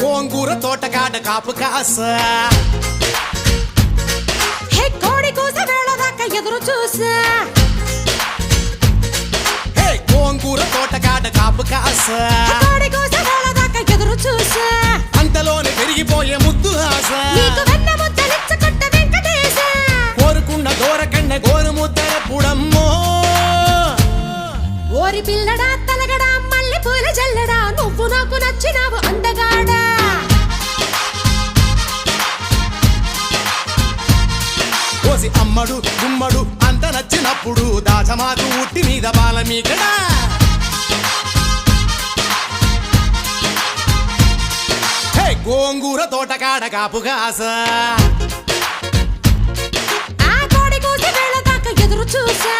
గోంగూర తోటకాడ కాపు కాస కోడి కూస వేళ దాకా ఎదురు చూసా గోంగూర తోటకాడ కాపు కాస కోడి కూస వేళ దాకా ఎదురు చూసా అంతలోనే పెరిగిపోయే ముద్దు ఆశ నీకు వెన్న ముద్దలిచ్చుకుంట వెంకటేశ కోరుకున్న దూరకన్న గోరు ముద్దల పుడమ్మో ఓరి పిల్లడా తలగడా మల్లె పూల జల్లడా నువ్వు నాకు నచ్చినావు అందగాడా కోసి అమ్మడు గుమ్మడు అంత నచ్చినప్పుడు దాచమాకు ఉట్టి మీద బాల మీకడా గోంగూర తోటకాడ కాపు కాస ఆ కోడి కూసి వేళ దాకా ఎదురు చూసా